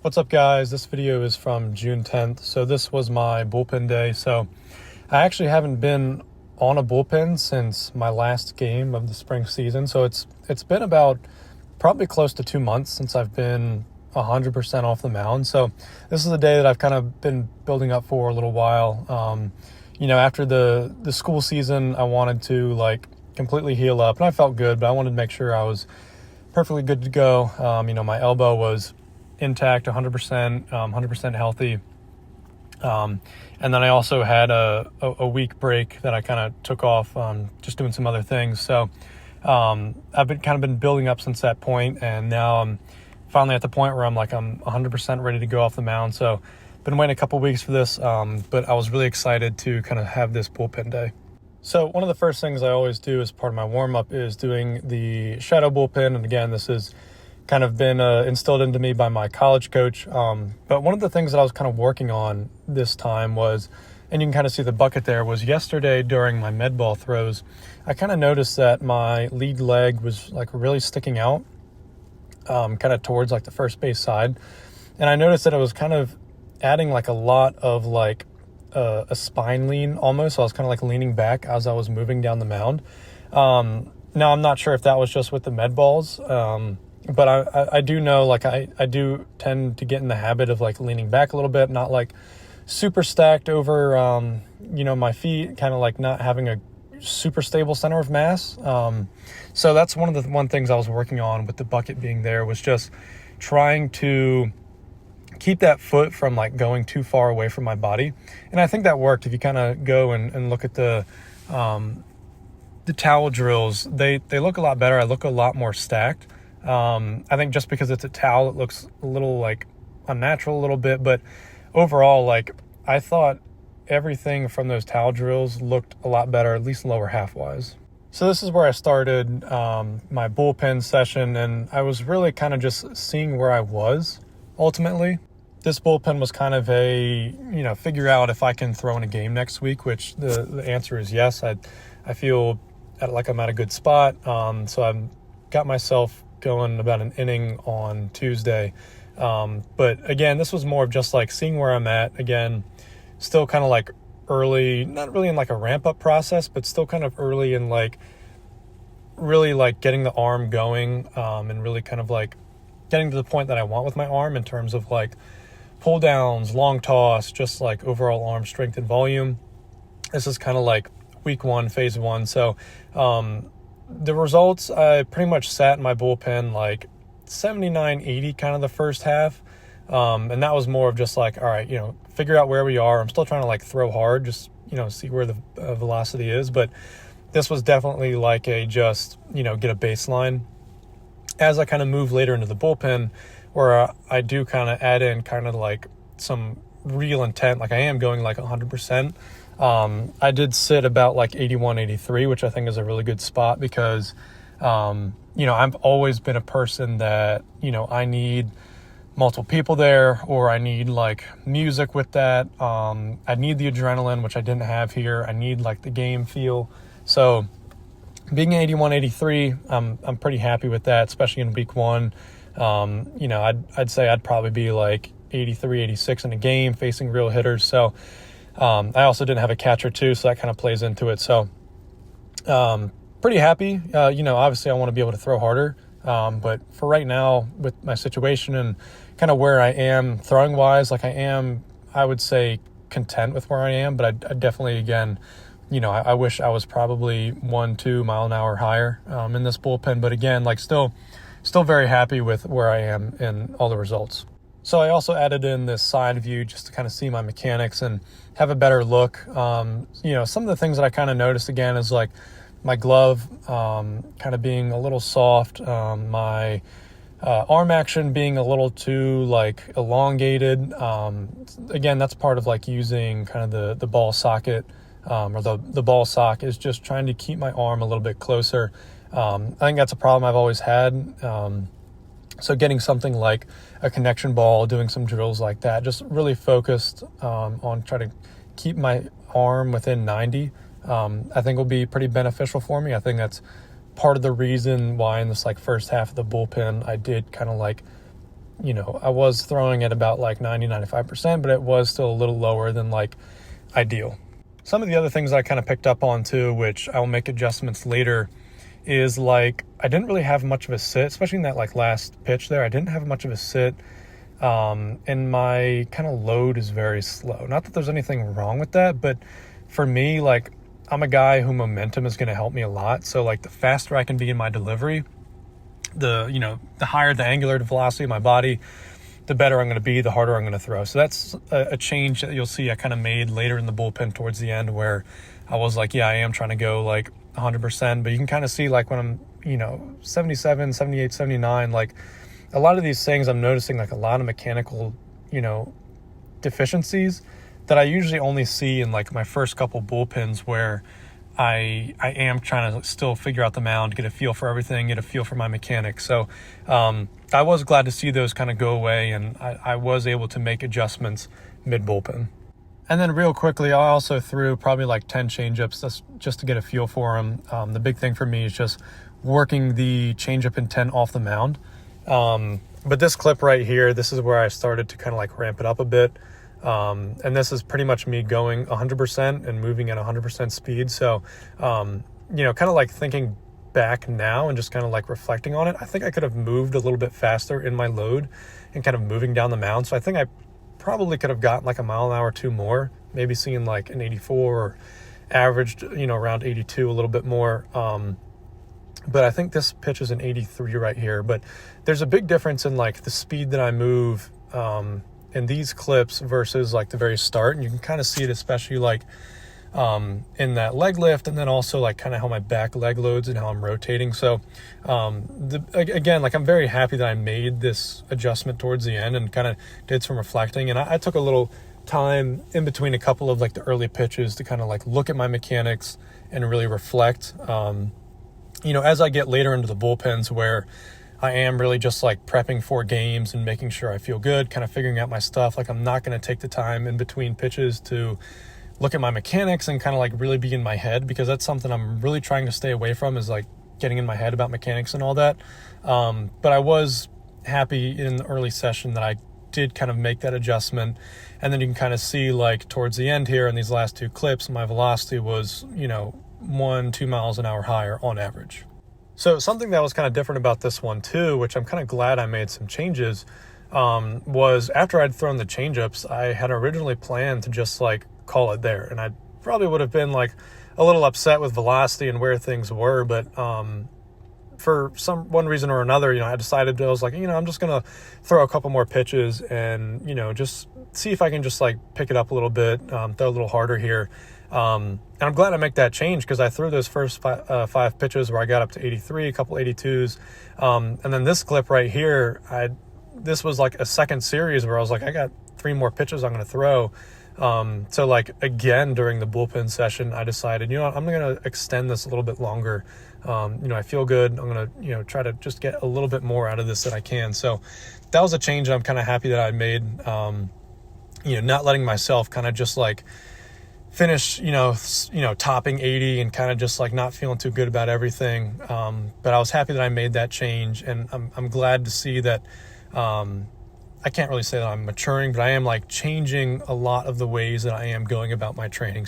What's up, guys? This video is from June 10th. So this was my bullpen day. So I actually haven't been on a bullpen since my last game of the spring season. So it's been about probably close to 2 months since I've been 100% off the mound. So this is a day that I've kind of been building up for a little while. After the school season, I wanted to completely heal up, and I felt good, but I wanted to make sure I was perfectly good to go. My elbow was intact, 100%, 100% healthy. And then I also had a week break that I kind of took off, just doing some other things. So I've been building up since that point, and now I'm finally at the point where I'm 100% ready to go off the mound. So been waiting a couple weeks for this, but I was really excited to kind of have this bullpen day. So one of the first things I always do as part of my warm-up is doing the shadow bullpen. And again, this is kind of been instilled into me by my college coach. But one of the things that I was kind of working on this time was, and you can kind of see the bucket there, was yesterday during my med ball throws, I kind of noticed that my lead leg was really sticking out, kind of towards the first base side. And I noticed that it was kind of adding a lot of a spine lean almost. So I was kind of leaning back as I was moving down the mound. Now I'm not sure if that was just with the med balls, but I do know, I do tend to get in the habit of leaning back a little bit, not super stacked over, my feet, kind of not having a super stable center of mass. So that's one of the things I was working on with the bucket being there, was just trying to keep that foot from going too far away from my body. And I think that worked. If you kind of go and look at the towel drills, they look a lot better. I look a lot more stacked. I think just because it's a towel, it looks a little unnatural a little bit, but overall, I thought everything from those towel drills looked a lot better, at least lower half wise. So this is where I started my bullpen session, and I was really kind of just seeing where I was ultimately. This bullpen was kind of a, figure out if I can throw in a game next week, which the answer is yes. I feel I'm at a good spot. So I've got myself going about an inning on Tuesday. But again, this was more of just seeing where I'm at. Again, still kind of early, not really in a ramp up process, but still kind of early in really getting the arm going, and really kind of getting to the point that I want with my arm in terms of pull downs, long toss, just overall arm strength and volume. This is kind of week one, phase one. So, the results, I pretty much sat in my bullpen 79, 80 kind of the first half. And that was more of just all right, figure out where we are. I'm still trying to throw hard, just, see where the velocity is. But this was definitely a just, get a baseline. As I kind of move later into the bullpen, where I do kind of add in kind of some real intent, I am going 100%. I did sit about 81, 83, which I think is a really good spot because, I've always been a person that, I need multiple people there, or I need music with that. I need the adrenaline, which I didn't have here. I need the game feel. So being 81, 83, I'm pretty happy with that, especially in week one. I'd say I'd probably be 83, 86 in a game facing real hitters. So I also didn't have a catcher too, so that kind of plays into it. So pretty happy. Obviously I want to be able to throw harder. But for right now, with my situation and kind of where I am throwing wise, I would say content with where I am, but I definitely, again, I wish I was probably 1-2 mile an hour higher, in this bullpen. But again, still very happy with where I am in all the results. So I also added in this side view just to kind of see my mechanics and have a better look. Some of the things that I kind of noticed again is my glove kind of being a little soft, my arm action being a little too elongated. Again, that's part of using kind of the ball socket, or the ball sock, is just trying to keep my arm a little bit closer. I think that's a problem I've always had. So getting something like a connection ball, doing some drills like that, just really focused on trying to keep my arm within 90, I think will be pretty beneficial for me. I think that's part of the reason why in this first half of the bullpen I did kind of I was throwing at about like 90-95%, but it was still a little lower than like ideal. Some of the other things I kind of picked up on too, which I'll make adjustments later, is like I didn't really have much of a sit, especially in that like last pitch there. I didn't have much of a sit, and my kind of load is very slow. Not that there's anything wrong with that, but for me, like I'm a guy who momentum is going to help me a lot. So like the faster I can be in my delivery, the higher the angular velocity of my body, the better I'm going to be, the harder I'm going to throw. So that's a change that you'll see I kind of made later in the bullpen towards the end, where I was like, yeah, I am trying to go like 100%, but you can kind of see like when I'm, 77, 78, 79, like a lot of these things I'm noticing like a lot of mechanical, deficiencies that I usually only see in like my first couple bullpens, where I am trying to still figure out the mound, get a feel for everything, get a feel for my mechanics. So I was glad to see those kind of go away, and I was able to make adjustments mid-bullpen. And then real quickly, I also threw probably like 10 changeups just to get a feel for them. The big thing for me is just working the changeup intent off the mound. But this clip right here, this is where I started to kind of like ramp it up a bit. And this is pretty much me going 100% and moving at 100% speed. So, kind of like thinking back now and just kind of like reflecting on it, I think I could have moved a little bit faster in my load and kind of moving down the mound. So I think I probably could have gotten like a mile an hour or two more, maybe seeing like an 84 or averaged, around 82 a little bit more. But I think this pitch is an 83 right here. But there's a big difference in like the speed that I move, in these clips versus like the very start. And you can kind of see it, especially like in that leg lift, and then also like kind of how my back leg loads and how I'm rotating. So again, like I'm very happy that I made this adjustment towards the end and kind of did some reflecting. And I took a little time in between a couple of like the early pitches to kind of like look at my mechanics and really reflect. As I get later into the bullpens, where I am really just like prepping for games and making sure I feel good, kind of figuring out my stuff. Like I'm not going to take the time in between pitches to look at my mechanics and kind of like really be in my head, because that's something I'm really trying to stay away from, is like getting in my head about mechanics and all that. But I was happy in the early session that I did kind of make that adjustment. And then you can kind of see like towards the end here in these last two clips, my velocity was, 1-2 miles an hour higher on average. So something that was kind of different about this one too, which I'm kind of glad I made some changes, was after I'd thrown the changeups, I had originally planned to just like call it there. And I probably would have been like a little upset with velocity and where things were. But for one reason or another, I decided, I was like, I'm just going to throw a couple more pitches and, just see if I can just like pick it up a little bit, throw a little harder here. And I'm glad I make that change, because I threw those first five pitches where I got up to 83, a couple 82s. And then this clip right here, this was like a second series where I was like, I got 3 more pitches I'm going to throw. So like again, during the bullpen session, I decided, I'm going to extend this a little bit longer. I feel good. I'm going to, try to just get a little bit more out of this than I can. So that was a change I'm kind of happy that I made, not letting myself kind of just like finish, topping 80 and kind of just like not feeling too good about everything. But I was happy that I made that change, and I'm glad to see that, I can't really say that I'm maturing, but I am like changing a lot of the ways that I am going about my training.